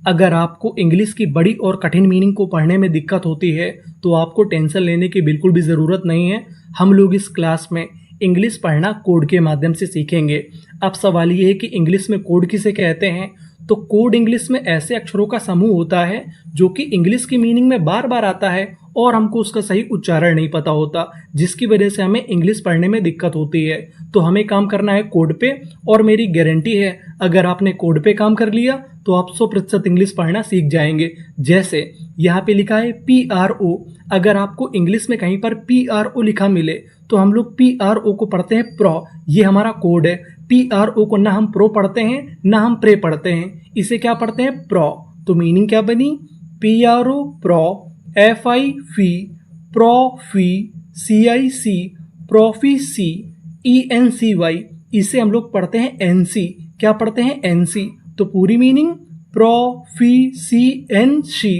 अगर आपको इंग्लिश की बड़ी और कठिन मीनिंग को पढ़ने में दिक्कत होती है तो आपको टेंशन लेने की बिल्कुल भी ज़रूरत नहीं है। हम लोग इस क्लास में इंग्लिश पढ़ना कोड के माध्यम से सीखेंगे। अब सवाल ये है कि इंग्लिश में कोड किसे कहते हैं। तो कोड इंग्लिश में ऐसे अक्षरों का समूह होता है जो कि इंग्लिश की मीनिंग में बार बार आता है और हमको उसका सही उच्चारण नहीं पता होता, जिसकी वजह से हमें इंग्लिश पढ़ने में दिक्कत होती है। तो हमें काम करना है कोड पे, और मेरी गारंटी है अगर आपने कोड पे काम कर लिया तो आप 100% इंग्लिश पढ़ना सीख जाएंगे। जैसे यहाँ पे लिखा है PRO। अगर आपको इंग्लिश में कहीं पर PRO लिखा मिले तो हम लोग PRO को पढ़ते हैं प्रो। ये हमारा कोड है। PRO को ना हम प्रो पढ़ते हैं ना हम प्रे पढ़ते हैं, इसे क्या पढ़ते हैं प्रो। तो मीनिंग क्या बनी, PRO प्रो, FI फी, प्रोफी, CIC प्रोफीसी, ENCY इसे हम लोग पढ़ते हैं NC। क्या पढ़ते हैं NC। तो पूरी meaning proficiency,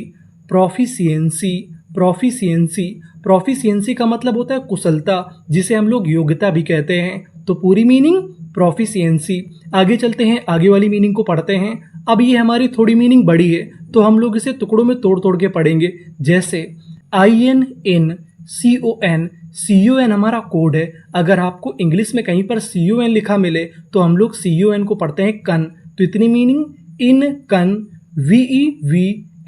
proficiency, proficiency. Proficiency का मतलब होता है कुशलता, जिसे हम लोग योग्यता भी कहते हैं। तो पूरी मीनिंग प्रोफिशिएंसी। आगे चलते हैं, आगे वाली मीनिंग को पढ़ते हैं। अब ये हमारी थोड़ी मीनिंग बड़ी है तो हम लोग इसे टुकड़ों में तोड़ तोड़ के पढ़ेंगे। जैसे INN CON। CON हमारा कोड है। अगर आपको इंग्लिश में कहीं पर CON लिखा मिले तो हम लोग CON को पढ़ते हैं कन। तो इतनी मीनिंग इन कन, VEV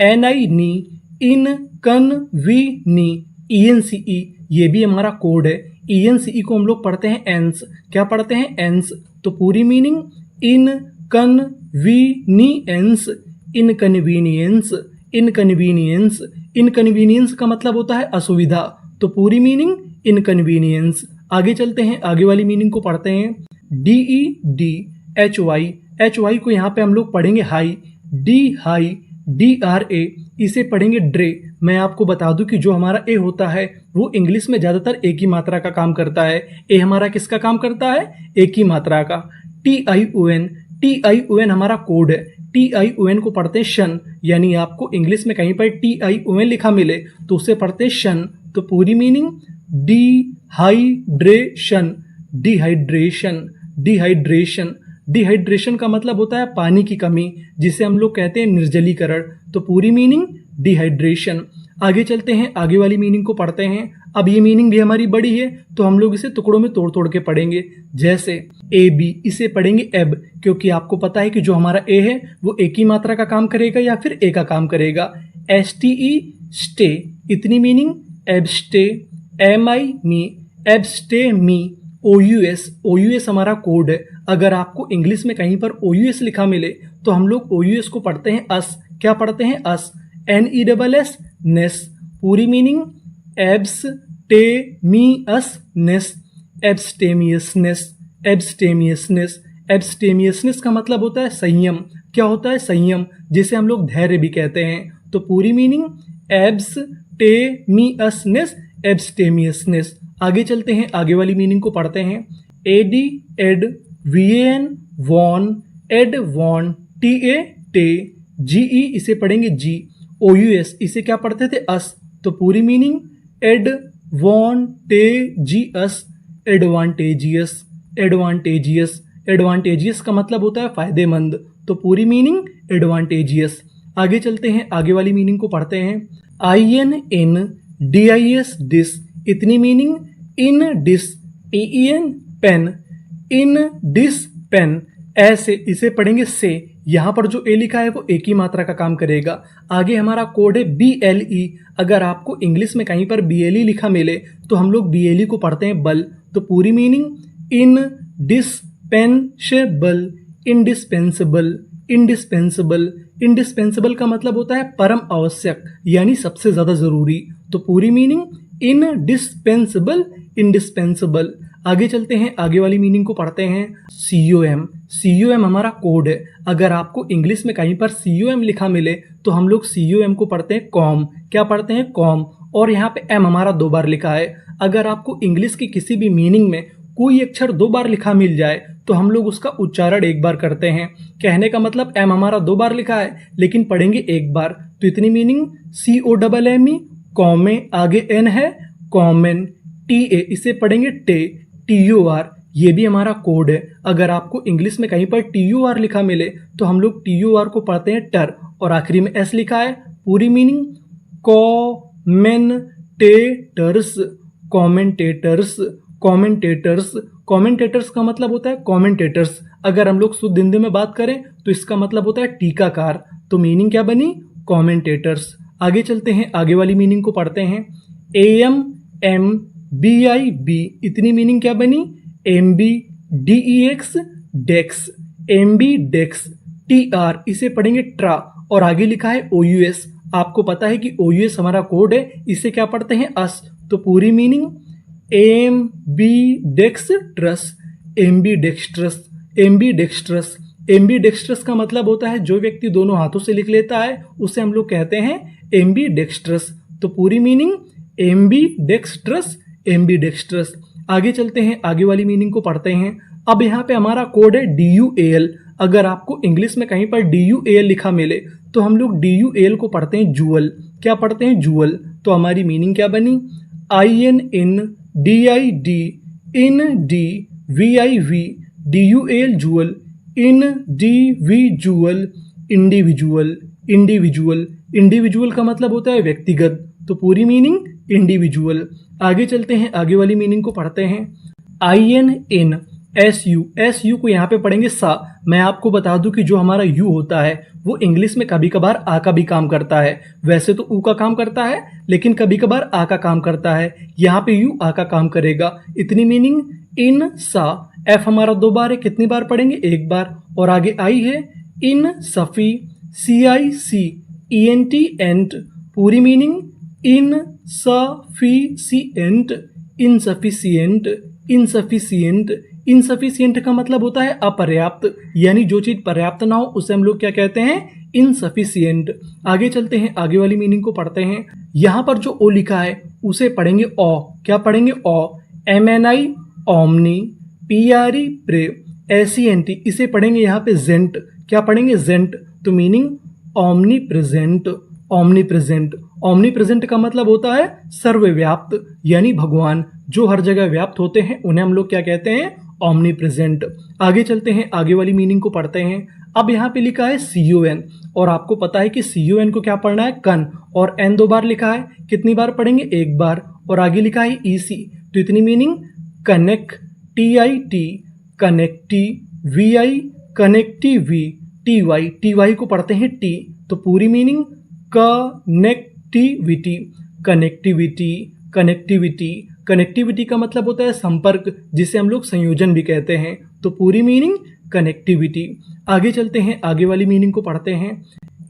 NI नी, इन कन वी नी, ENCE ये भी हमारा कोड है। ENCE को हम लोग पढ़ते हैं एंस। क्या पढ़ते हैं एंस। तो पूरी meaning in convenience, inconvenience, inconvenience. Inconvenience का मतलब होता है असुविधा। तो पूरी मीनिंग इनकन्वीनियंस। आगे चलते हैं, आगे वाली मीनिंग को पढ़ते हैं। DEDHY। HY को यहाँ पे हम लोग पढ़ेंगे हाई। डी हाई, DRA इसे पढ़ेंगे ड्रे। मैं आपको बता दूं कि जो हमारा ए होता है वो इंग्लिश में ज़्यादातर एक ही मात्रा का काम करता है। ए हमारा किसका काम करता है, एक ही मात्रा का। TION, TION हमारा कोड है। TION को पढ़ते हैं शन। यानी आपको इंग्लिश में कहीं पर TION लिखा मिले तो उसे पढ़ते हैं शन। तो पूरी meaning dehydration, dehydration, dehydration. Dehydration का मतलब होता है पानी की कमी, जिसे हम लोग कहते हैं निर्जलीकरण। तो पूरी मीनिंग डिहाइड्रेशन। आगे चलते हैं, आगे वाली मीनिंग को पढ़ते हैं। अब ये मीनिंग भी हमारी बड़ी है तो हम लोग इसे टुकड़ों में तोड़ तोड़ के पढ़ेंगे। जैसे AB इसे पढ़ेंगे एब, क्योंकि आपको पता है कि जो हमारा ए है वो एक ही मात्रा का काम करेगा या फिर ए का काम करेगा। STE स्टे, इतनी मीनिंग एबस्टे। MI मी, एबस्टे मी। OUS हमारा कोड है। अगर आपको इंग्लिश में कहीं पर OUS लिखा मिले तो हम लोग OUS को पढ़ते हैं अस। क्या पढ़ते हैं अस। NESS नेस। पूरी मीनिंग एब्सटेमियसनेस, एब्सटेमियसनेस, एब्सटेमियसनेस। एब्सटेमियसनेस का मतलब होता है संयम। क्या होता है, संयम, जिसे हम लोग धैर्य भी कहते हैं। तो पूरी मीनिंग एब्सटेमियसनेस, एब्सटेमियसनेस। आगे चलते हैं, आगे वाली मीनिंग को पढ़ते हैं। AD ad, VAN van, ad van, TA ta, GE इसे पढ़ेंगे जी। OUS इसे क्या पढ़ते थे अस। तो पूरी meaning advantageous, advantageous, advantageous. Advantageous का मतलब होता है फायदेमंद। तो पूरी मीनिंग एडवांटेजियस। आगे चलते हैं, आगे वाली मीनिंग को पढ़ते हैं। INDIS डिस, इतनी meaning in dis, EEN pen, in dis pen. ऐसे इसे पढ़ेंगे से। यहाँ पर जो ए लिखा है वो एक ही मात्रा का काम करेगा। आगे हमारा कोड है BLE। अगर आपको इंग्लिश में कहीं पर BLE लिखा मिले तो हम लोग BLE को पढ़ते हैं बल। तो पूरी meaning indispensable, indispensable, indispensable. Indispensable का मतलब होता है परम आवश्यक, यानी सबसे ज्यादा जरूरी। तो पूरी मीनिंग इनडिस्पेंसेबल, इनडिस्पेंसेबल। आगे चलते हैं, आगे वाली मीनिंग को पढ़ते हैं। COM, COM हमारा कोड है। अगर आपको इंग्लिश में कहीं पर COM लिखा मिले तो हम लोग COM को पढ़ते हैं कॉम। क्या पढ़ते हैं कॉम। और यहाँ पे M हमारा 2 बार लिखा है। अगर आपको इंग्लिश की किसी भी मीनिंग में कोई अक्षर 2 बार लिखा मिल जाए तो हम लोग उसका उच्चारण 1 बार करते हैं। कहने का मतलब M हमारा 2 बार लिखा है लेकिन पढ़ेंगे 1 बार। तो इतनी मीनिंग COMME, कॉमे, आगे N है कॉमन। TA इसे पढ़ेंगे टे, TOR ये भी हमारा कोड है। अगर आपको इंग्लिश में कहीं पर TOR लिखा मिले तो हम लोग TOR को पढ़ते हैं टर। और आखिरी में एस लिखा है। पूरी meaning commentators, commentators, commentators. Commentators का मतलब होता है कॉमेंटेटर्स। अगर हम लोग शुद्ध हिंदी में बात करें तो इसका मतलब होता है टीकाकार। तो मीनिंग क्या बनी? कॉमेंटेटर्स। आगे चलते हैं, आगे वाली मीनिंग को पढ़ते हैं। AMBIB, इतनी मीनिंग क्या बनी? MBDEX, डेक्स, MB डेक्स। TR, इसे पढ़ेंगे ट्रा, और आगे लिखा है OUS। आपको पता है कि OUS हमारा कोड है, इसे क्या पढ़ते हैं? अस। तो पूरी मीनिंग एम्बीडेक्सट्रस, एम्बीडेक्सट्रस, एम्बीडेक्सट्रस। एम्बीडेक्सट्रस का मतलब होता है जो व्यक्ति दोनों हाथों से लिख लेता है उसे हम लोग कहते हैं एम्बीडेक्सट्रस। तो पूरी मीनिंग एम्बीडेक्सट्रस, एम्बीडेक्सट्रस। आगे चलते हैं, आगे वाली मीनिंग को पढ़ते हैं। अब यहाँ पे हमारा कोड है DUAL। अगर आपको इंग्लिश में कहीं पर DUAL लिखा मिले तो हम लोग DUAL को पढ़ते हैं जूअल। क्या पढ़ते हैं? जूअल। तो हमारी मीनिंग क्या बनी? INDID, INDVIV, DUAL dual, individual, individual, individual. Individual का मतलब होता है व्यक्तिगत। तो पूरी मीनिंग इंडिविजुअल। आगे चलते हैं, आगे वाली मीनिंग को पढ़ते हैं। INNSU, SU को यहाँ पे पढ़ेंगे सा। मैं आपको बता दूं कि जो हमारा यू होता है वो इंग्लिश में कभी कभार आ का भी काम करता है। वैसे तो ऊ का काम करता है, लेकिन कभी कभार आ का काम करता है। यहाँ पे यू आ का काम करेगा। इतनी मीनिंग इन सा। एफ हमारा 2 बार है, कितनी बार पढ़ेंगे? 1 बार। और आगे आई है इन सफी, CICENT, एंट। पूरी meaning insufficient, insufficient, insufficient. Insufficient का मतलब होता है अपर्याप्त, यानी जो चीज पर्याप्त ना हो उसे हम लोग क्या कहते हैं? इनसफिशिएंट। आगे चलते हैं, आगे वाली मीनिंग को पढ़ते हैं। यहां पर जो ओ लिखा है उसे पढ़ेंगे ओ। क्या पढ़ेंगे? O. MNI, omni, PRE, pre, SENT, इसे पढ़ेंगे यहाँ पे जेंट। क्या पढ़ेंगे? जेंट। तो meaning omni present, omni present. Omni present का मतलब होता है सर्वव्याप्त, यानी भगवान जो हर जगह व्याप्त होते हैं उन्हें हम लोग क्या कहते हैं? Omni present. आगे चलते हैं, आगे वाली मीनिंग को पढ़ते हैं। अब यहाँ पे लिखा है CON, और आपको पता है कि CON को क्या पढ़ना है? कन। और N 2 बार लिखा है, कितनी बार पढ़ेंगे? 1 बार। और आगे लिखा है EC। तो इतनी meaning connectivity, connectivity, connectivity, TY को पढ़ते हैं T। तो पूरी meaning connectivity, connectivity, connectivity. Connectivity का मतलब होता है संपर्क, जिसे हम लोग संयोजन भी कहते हैं। तो पूरी मीनिंग कनेक्टिविटी। आगे चलते हैं, आगे वाली मीनिंग को पढ़ते हैं।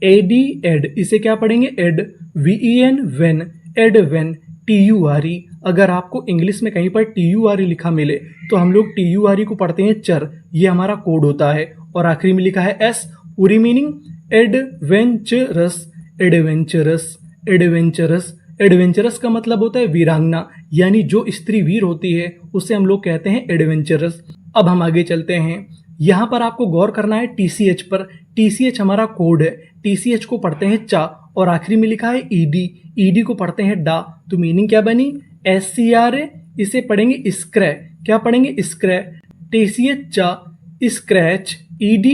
AD, एड, इसे क्या पढ़ेंगे? Ad. VEN, ven, ad ven. TURE, अगर आपको इंग्लिश में कहीं पर TURE लिखा मिले तो हम लोग TURE को पढ़ते हैं चर। ये हमारा कोड होता है। और आखिरी में लिखा है S। पूरी meaning adventurous, adventurous, adventurous. Adventurous का मतलब होता है वीरांगना, यानी जो स्त्री वीर होती है उसे हम लोग कहते हैं एडवेंचरस। अब हम आगे चलते हैं। यहाँ पर आपको गौर करना है TCH पर। TCH हमारा कोड है। TCH को पढ़ते हैं चा, और आखिरी में लिखा है ED। ED को पढ़ते हैं डा। तो मीनिंग क्या बनी? SCRA, इसे पढ़ेंगे स्क्रै। क्या पढ़ेंगे? स्क्रै। TCH चा, स्क्रैच, ED।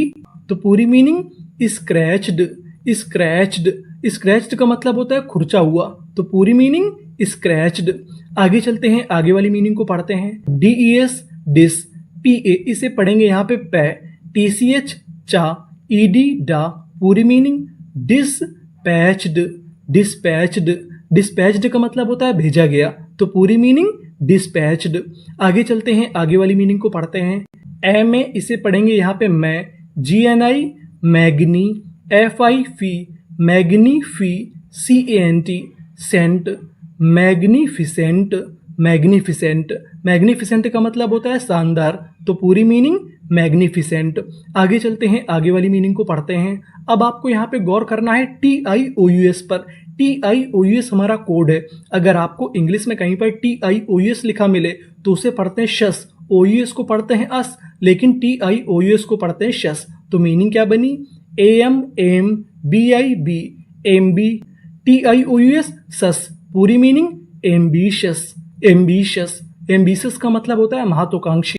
तो पूरी मीनिंग स्क्रैच्ड, स्क्रैच्ड। स्क्रैच्ड का मतलब होता है खुरचा हुआ। तो पूरी मीनिंग स्क्रैच्ड। आगे चलते हैं, आगे वाली मीनिंग को पढ़ते हैं। DES, डिस, PA, इसे पढ़ेंगे यहाँ पे पै। TCH चा, ED डा। पूरी मीनिंग डिस्पैच्ड, डिस्पैच्ड। डिस्पैच्ड का मतलब होता है भेजा गया। तो पूरी मीनिंग डिस्पैच्ड। आगे चलते हैं, आगे वाली मीनिंग को पढ़ते हैं। MA, इसे पढ़ेंगे यहाँ पे मैं। GNI, magni, FI, magnifi, CANT, cent, magnificent, magnificent. Magnificent का मतलब होता है शानदार। तो पूरी मीनिंग मैग्निफिसेंट। आगे चलते हैं, आगे वाली मीनिंग को पढ़ते हैं। अब आपको यहाँ पे गौर करना है TIOUS पर। TIOUS हमारा कोड है। अगर आपको इंग्लिश में कहीं पर TIOUS लिखा मिले तो उसे पढ़ते हैं शस, OUS को पढ़ते हैं अस, लेकिन TIOUS को पढ़ते हैं शस। तो मीनिंग क्या बनी? AMBIB, MB, TIOUS सस। पूरी मीनिंग एम्बिशियस, एम्बिशियस। एम्बिशियस का मतलब होता है महत्वाकांक्षी।